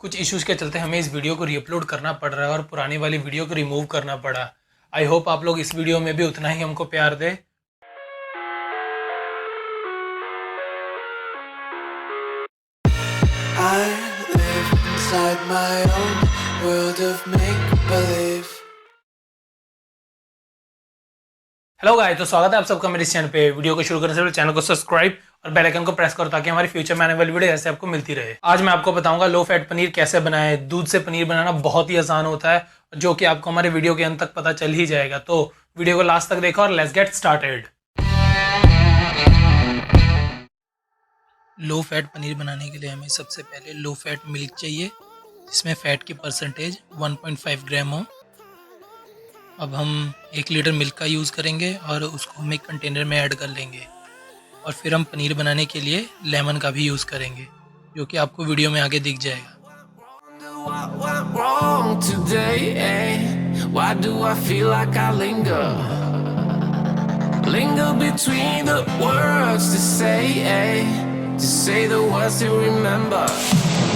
कुछ इश्यूज़ के चलते हमें इस वीडियो को रीअपलोड करना पड़ रहा है और पुरानी वाली वीडियो को रिमूव करना पड़ा। आई होप आप लोग इस वीडियो में भी उतना ही हमको प्यार दें। I live inside my own world of make-believe. Hello guys, तो स्वागत है आप सबका मेरे इस चैनल पे। वीडियो को शुरू करने से पहले चैनल को सब्सक्राइब और बेल आइकन को प्रेस करो ताकि हमारी फ्यूचर में आने वाली वीडियो ऐसे आपको मिलती रहे। आज मैं आपको बताऊंगा लो फैट पनीर कैसे बनाएं। दूध से पनीर बनाना बहुत ही आसान होता है, जो कि आपको हमारे वीडियो के अंत तक पता चल ही जाएगा। तो वीडियो को लास्ट तक देखो और let's get started. Low fat paneer बनाने के लिए हमें सबसे पहले लो फैट मिल्क चाहिए, जिसमें फ़ैट की परसेंटेज 1.5 ग्राम हो। अब हम 1 लीटर मिल्क का यूज़ करेंगे और उसको हम एक कंटेनर में ऐड कर लेंगे। और फिर हम पनीर बनाने के लिए लेमन का भी यूज़ करेंगे, जो कि आपको वीडियो में आगे दिख जाएगा। What went wrong today, eh? Why do I feel like I linger between the words to say, eh? To say the words to remember.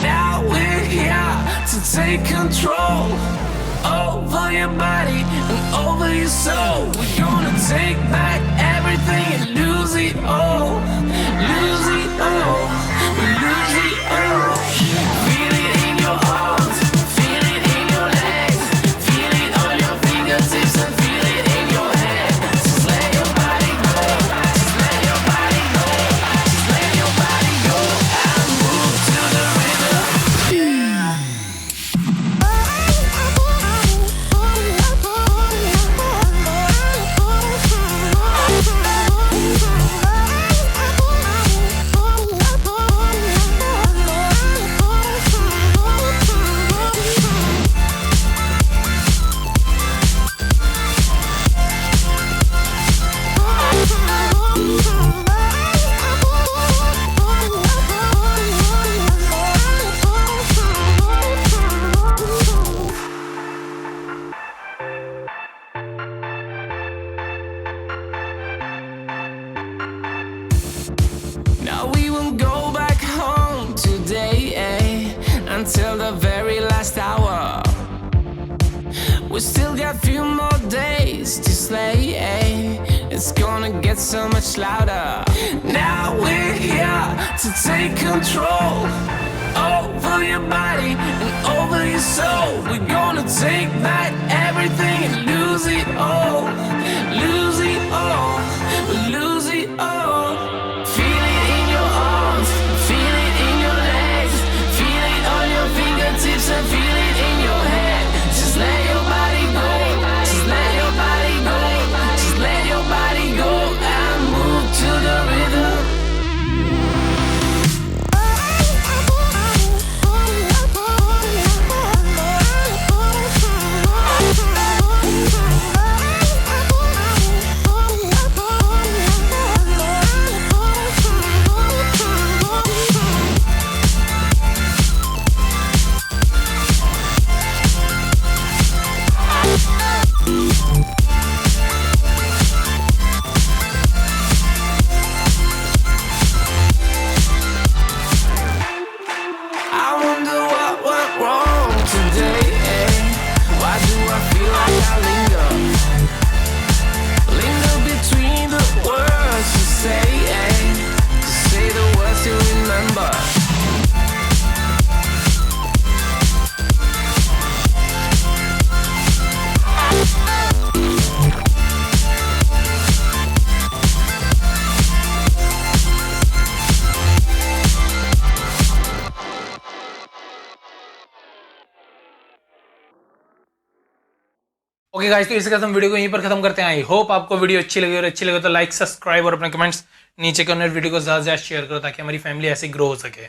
Now we're here to take control over your body and over your soul. We're gonna take back everything and lose it all. Lose it all. We lose it all. Feel it in your arms, feel it in your legs, feel it on your fingertips and feel it in your head. Just let your body go, just let your body go, just let your body go and move to the rhythm. Now we won't go back home today, eh? Until the very last hour. We still got few more days to slay, eh? It's gonna get so much louder. Now we're here to take control over your body and over your soul. We're gonna take back everything and lose it all. Lose it all. Lose it all. Feel it in your arms, feel it in your legs, feel it on your fingertips and feel it in your head. Just let your body go, just let your body go, just let your body go and move to the rhythm. I wonder what went wrong today, eh? Why do I feel like I linger between the words to say, eh? To say the words to remember. Okay guys, तो इसके साथ हम video को यहीं पर खत्म करते हैं। आई होप आपको वीडियो अच्छी लगी, और अच्छी लगे तो लाइक, सब्सक्राइब और अपने कमेंट्स नीचे कमेंट वीडियो को ज़्यादा से ज़्यादा शेयर करो ताकि हमारी फैमिली ऐसे ग्रो हो सके।